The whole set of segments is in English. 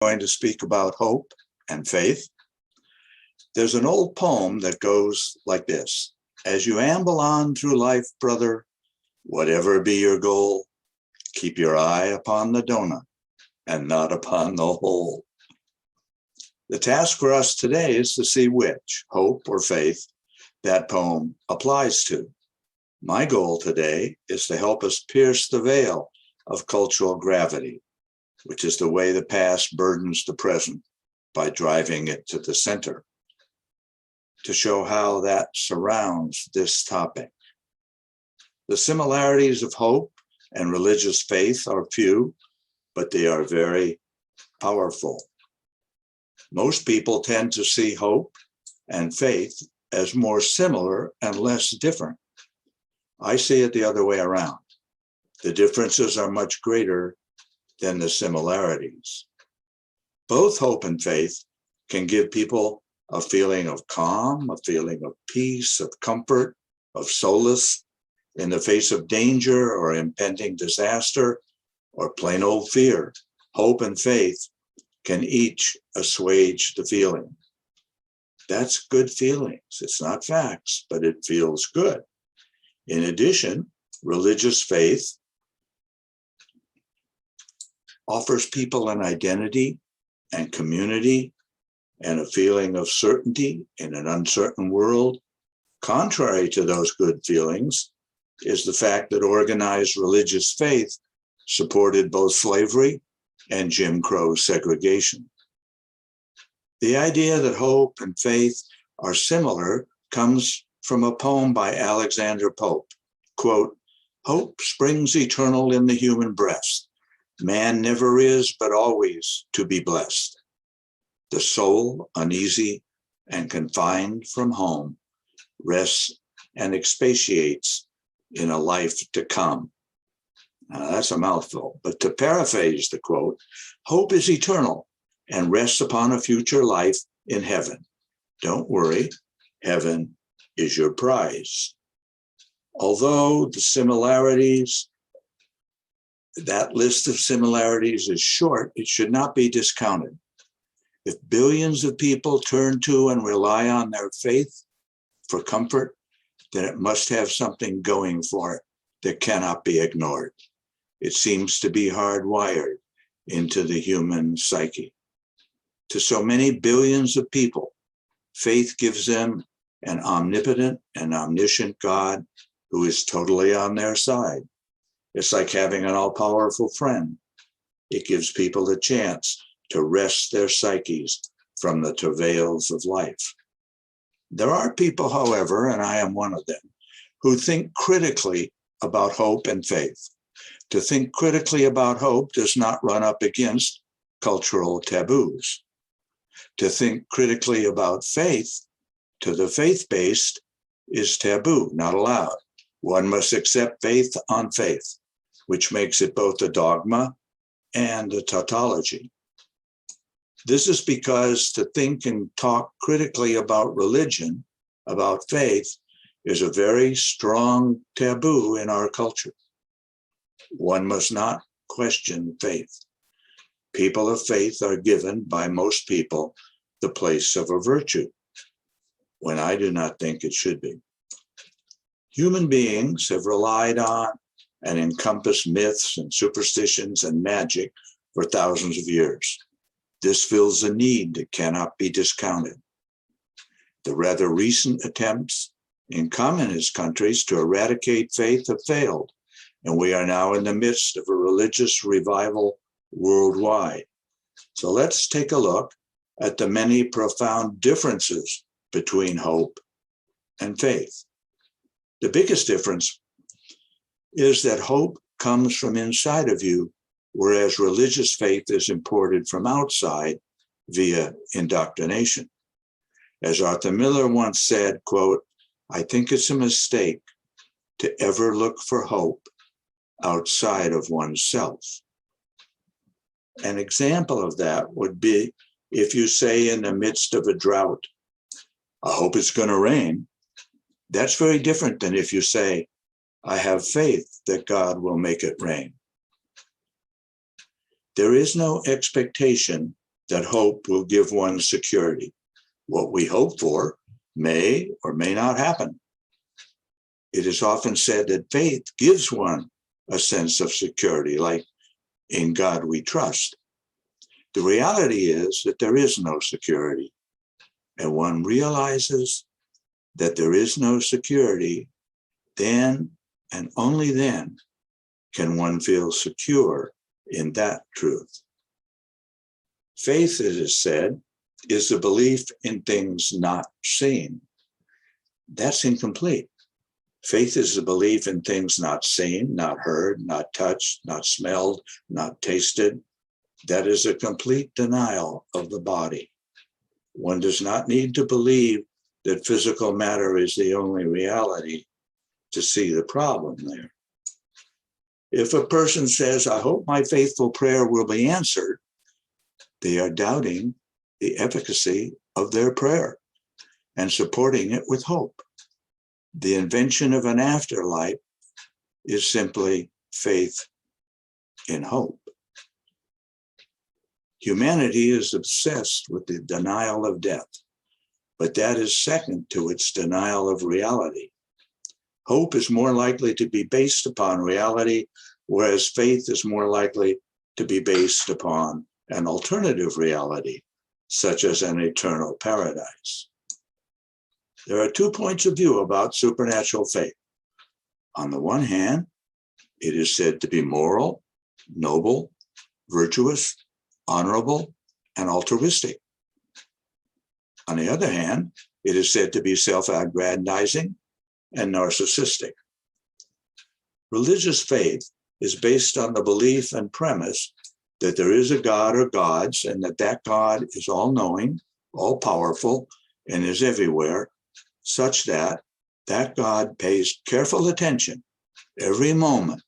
going to speak about hope and faith. There's an old poem that goes like this: as you amble on through life, brother, whatever be your goal, keep your eye upon the donut and not upon the hole. The task for us today is to see which, hope or faith, that poem applies to. My goal today is to help us pierce the veil of cultural gravity, which is the way the past burdens the present by driving it to the center, to show how that surrounds this topic. The similarities of hope and religious faith are few, but they are very powerful. Most people tend to see hope and faith as more similar and less different. I see it the other way around. The differences are much greater than the similarities. Both hope and faith can give people a feeling of calm, a feeling of peace, of comfort, of solace in the face of danger or impending disaster or plain old fear. Hope and faith can each assuage the feeling. That's good feelings. It's not facts, but it feels good. In addition, religious faith offers people an identity and community and a feeling of certainty in an uncertain world. Contrary to those good feelings is the fact that organized religious faith supported both slavery and Jim Crow segregation. The idea that hope and faith are similar comes from a poem by Alexander Pope. Quote, "Hope springs eternal in the human breast. Man never is, but always to be blessed. The soul, uneasy and confined from home, rests and expatiates in a life to come." Now, that's a mouthful, but to paraphrase the quote, hope is eternal and rests upon a future life in heaven. Don't worry, heaven is your prize. Although the similarities, that list of similarities is short, it should not be discounted. If billions of people turn to and rely on their faith for comfort, then it must have something going for it that cannot be ignored. It seems to be hardwired into the human psyche. To so many billions of people, faith gives them an omnipotent and omniscient God who is totally on their side. It's like having an all-powerful friend. It gives people a chance to rest their psyches from the travails of life. There are people, however, and I am one of them, who think critically about hope and faith. To think critically about hope does not run up against cultural taboos. To think critically about faith, to the faith-based, is taboo, not allowed. One must accept faith on faith, which makes it both a dogma and a tautology. This is because to think and talk critically about religion, about faith, is a very strong taboo in our culture. One must not question faith. People of faith are given by most people the place of a virtue, when I do not think it should be. Human beings have relied on and encompassed myths and superstitions and magic for thousands of years. This fills a need that cannot be discounted. The rather recent attempts in communist countries to eradicate faith have failed, and we are now in the midst of a religious revival worldwide. So let's take a look at the many profound differences between hope and faith. The biggest difference is that hope comes from inside of you, whereas religious faith is imported from outside via indoctrination. As Arthur Miller once said, quote, "I think it's a mistake to ever look for hope outside of oneself." An example of that would be if you say in the midst of a drought, "I hope it's going to rain." That's very different than if you say, "I have faith that God will make it rain." There is no expectation that hope will give one security. What we hope for may or may not happen. It is often said that faith gives one a sense of security, like in God we trust. The reality is that there is no security, and one realizes that there is no security, then and only then can one feel secure in that truth. Faith, it is said, is the belief in things not seen. That's incomplete. Faith is the belief in things not seen, not heard, not touched, not smelled, not tasted. That is a complete denial of the body. One does not need to believe that physical matter is the only reality to see the problem there. If a person says, I hope my faithful prayer will be answered, they are doubting the efficacy of their prayer and supporting it with hope. The invention of an afterlife is simply faith in hope. Humanity is obsessed with the denial of death, but that is second to its denial of reality. Hope is more likely to be based upon reality, whereas faith is more likely to be based upon an alternative reality, such as an eternal paradise. There are 2 points of view about supernatural faith. On the one hand, it is said to be moral, noble, virtuous, honorable, and altruistic. On the other hand, it is said to be self-aggrandizing and narcissistic. Religious faith is based on the belief and premise that there is a God or gods, and that God is all-knowing, all-powerful, and is everywhere, such that God pays careful attention every moment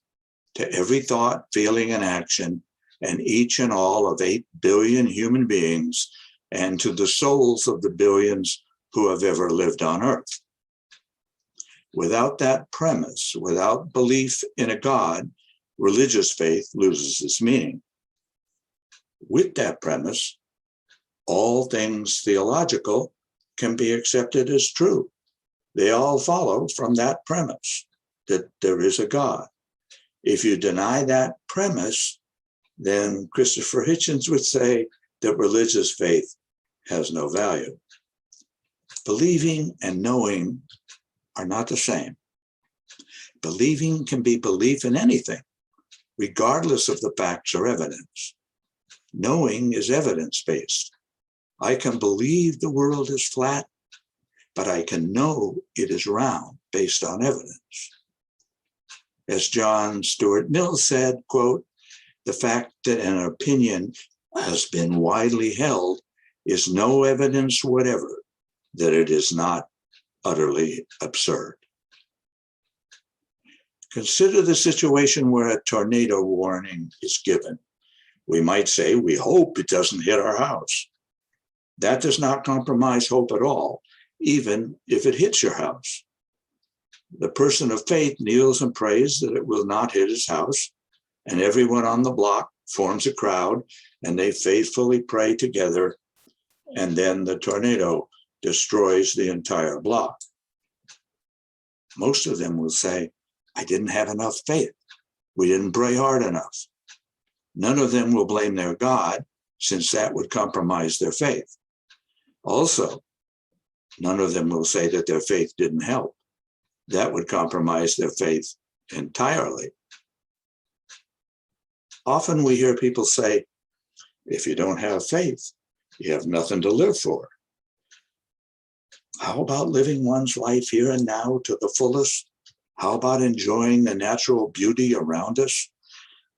to every thought, feeling, and action, and each and all of 8 billion human beings, and to the souls of the billions who have ever lived on earth. Without that premise, without belief in a God, religious faith loses its meaning. With that premise, all things theological can be accepted as true. They all follow from that premise, that there is a God. If you deny that premise, then Christopher Hitchens would say that religious faith has no value. Believing and knowing are not the same. Believing can be belief in anything, regardless of the facts or evidence. Knowing is evidence-based. I can believe the world is flat, but I can know it is round based on evidence. As John Stuart Mill said, quote, the fact that an opinion has been widely held is no evidence whatever that it is not utterly absurd. Consider the situation where a tornado warning is given. We might say, we hope it doesn't hit our house. That does not compromise hope at all, even if it hits your house. The person of faith kneels and prays that it will not hit his house, and everyone on the block forms a crowd, and they faithfully pray together, and then the tornado destroys the entire block. Most of them will say, I didn't have enough faith. We didn't pray hard enough. None of them will blame their God, since that would compromise their faith. Also, none of them will say that their faith didn't help. That would compromise their faith entirely. Often we hear people say, if you don't have faith, you have nothing to live for. How about living one's life here and now to the fullest? How about enjoying the natural beauty around us?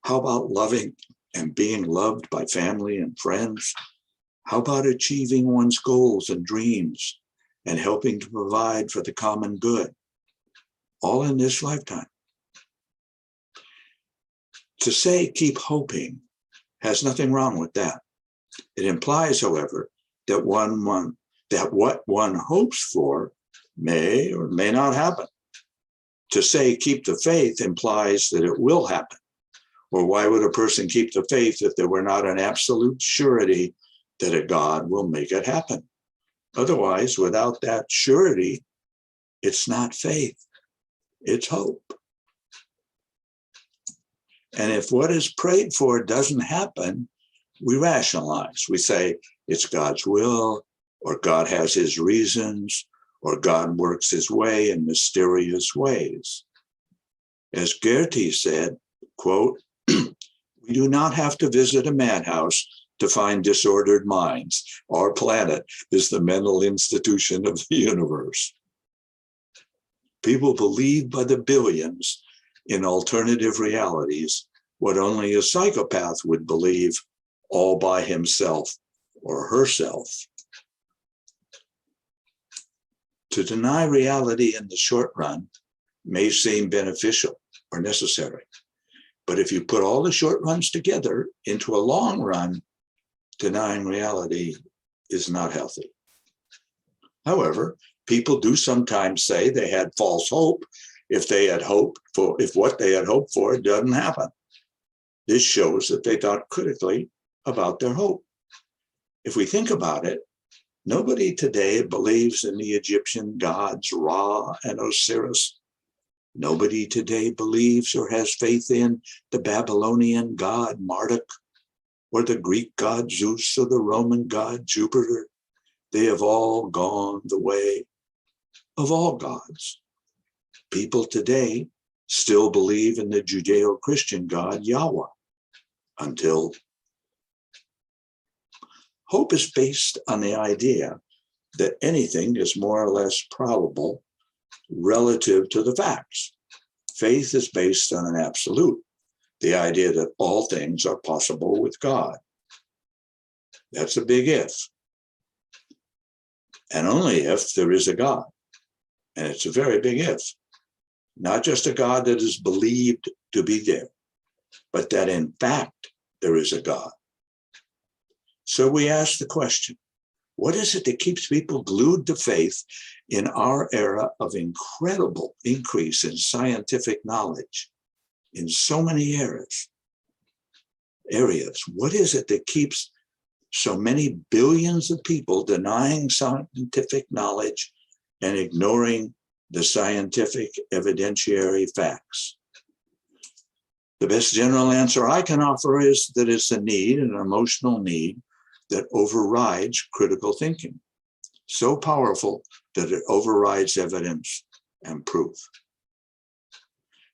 How about loving and being loved by family and friends? How about achieving one's goals and dreams and helping to provide for the common good? All in this lifetime. To say keep hoping has nothing wrong with that. It implies, however, that what one hopes for may or may not happen. To say keep the faith implies that it will happen. Or why would a person keep the faith if there were not an absolute surety that a God will make it happen. Otherwise, without that surety, it's not faith, it's hope. And if what is prayed for doesn't happen, we rationalize. We say it's God's will, or God has his reasons, or God works his way in mysterious ways. As Goethe said, quote, "We do not have to visit a madhouse to find disordered minds. Our planet is the mental institution of the universe." People believe by the billions in alternative realities what only a psychopath would believe all by himself or herself. To deny reality in the short run may seem beneficial or necessary, but if you put all the short runs together into a long run, denying reality is not healthy. However, people do sometimes say they had false hope if what they had hoped for doesn't happen. This shows that they thought critically about their hope. If we think about it, nobody today believes in the Egyptian gods Ra and Osiris. Nobody today believes or has faith in the Babylonian god Marduk, or the Greek god Zeus, or the Roman god Jupiter. They have all gone the way of all gods. People today still believe in the Judeo-Christian God Yahweh, until hope is based on the idea that anything is more or less probable relative to the facts. Faith is based on an absolute, the idea that all things are possible with God. That's a big if. And only if there is a God. And it's a very big if. Not just a God that is believed to be there, but that in fact there is a God. So we ask the question, what is it that keeps people glued to faith in our era of incredible increase in scientific knowledge in so many areas? What is it that keeps so many billions of people denying scientific knowledge and ignoring the scientific evidentiary facts? The best general answer I can offer is that it's a need, an emotional need, that overrides critical thinking. So powerful that it overrides evidence and proof.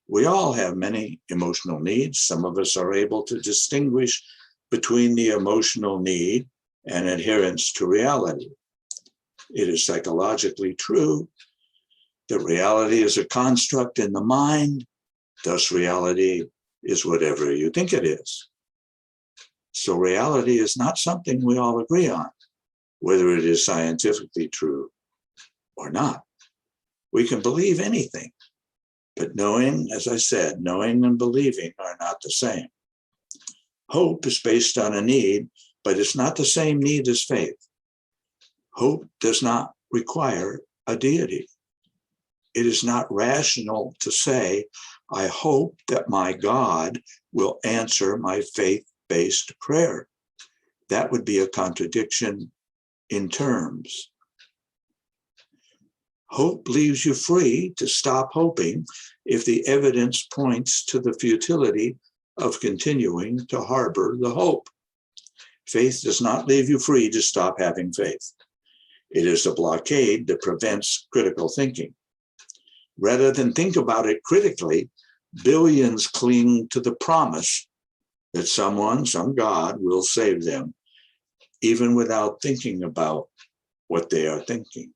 We all have many emotional needs. Some of us are able to distinguish between the emotional need and adherence to reality. It is psychologically true that reality is a construct in the mind, thus reality is whatever you think it is. So reality is not something we all agree on, whether it is scientifically true or not. We can believe anything, but knowing, as I said, knowing and believing are not the same. Hope is based on a need, but it's not the same need as faith. Hope does not require a deity. It is not rational to say, I hope that my God will answer my faith-based prayer. That would be a contradiction in terms. Hope leaves you free to stop hoping if the evidence points to the futility of continuing to harbor the hope. Faith does not leave you free to stop having faith. It is a blockade that prevents critical thinking. Rather than think about it critically, billions cling to the promise that someone, some God, will save them, even without thinking about what they are thinking.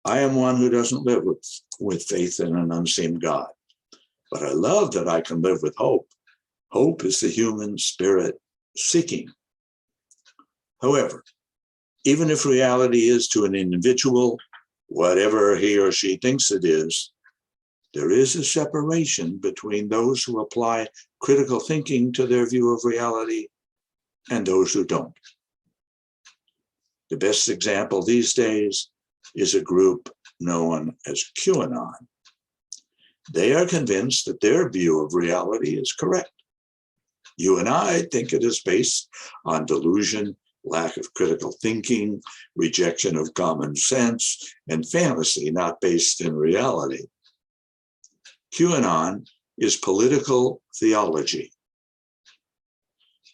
I am one who doesn't live with faith in an unseen God, but I love that I can live with hope. Hope is the human spirit seeking. However, even if reality is to an individual whatever he or she thinks it is, there is a separation between those who apply critical thinking to their view of reality and those who don't. The best example these days is a group known as QAnon. They are convinced that their view of reality is correct. You and I think it is based on delusion, lack of critical thinking, rejection of common sense, and fantasy not based in reality. QAnon is political theology,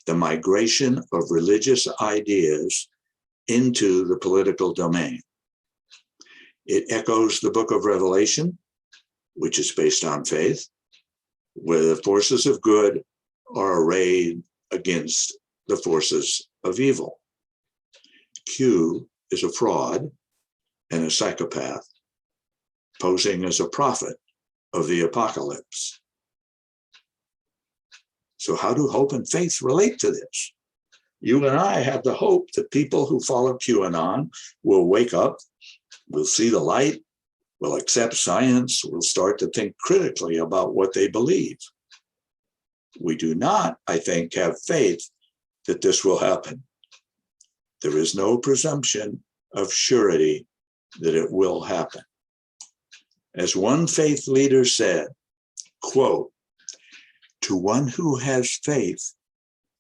the migration of religious ideas into the political domain. It echoes the book of Revelation, which is based on faith, where the forces of good are arrayed against the forces of evil. Q is a fraud and a psychopath, posing as a prophet of the apocalypse. So how do hope and faith relate to this? You and I have the hope that people who follow QAnon will wake up, will see the light, will accept science, will start to think critically about what they believe. We do not, I think, have faith that this will happen. There is no presumption of surety that it will happen. As one faith leader said, quote, "To one who has faith,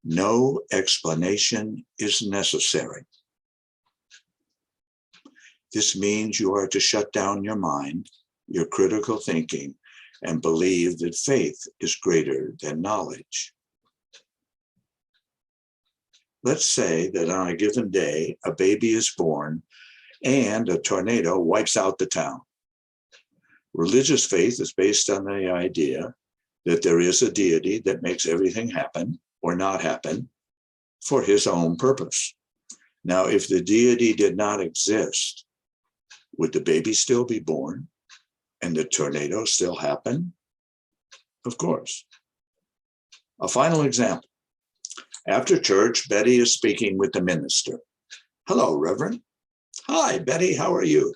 no explanation is necessary." This means you are to shut down your mind, your critical thinking, and believe that faith is greater than knowledge. Let's say that on a given day, a baby is born and a tornado wipes out the town. Religious faith is based on the idea that there is a deity that makes everything happen or not happen for his own purpose. Now, if the deity did not exist, would the baby still be born and the tornado still happen? Of course. A final example. After church, Betty is speaking with the minister. "Hello, Reverend." "Hi, Betty, how are you?"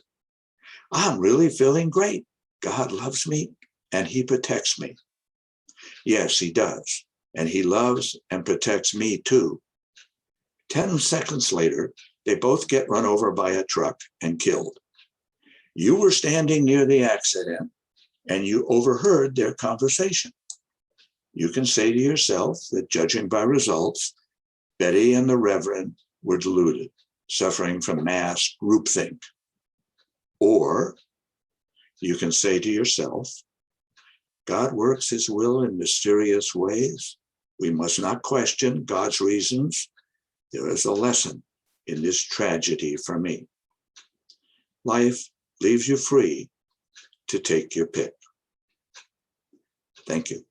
"I'm really feeling great. God loves me and he protects me." "Yes, he does. And he loves and protects me too." 10 seconds later, they both get run over by a truck and killed. You were standing near the accident and you overheard their conversation. You can say to yourself that, judging by results, Betty and the Reverend were deluded, suffering from mass groupthink. Or you can say to yourself, God works his will in mysterious ways. We must not question God's reasons. There is a lesson in this tragedy for me. Life leaves you free to take your pick. Thank you.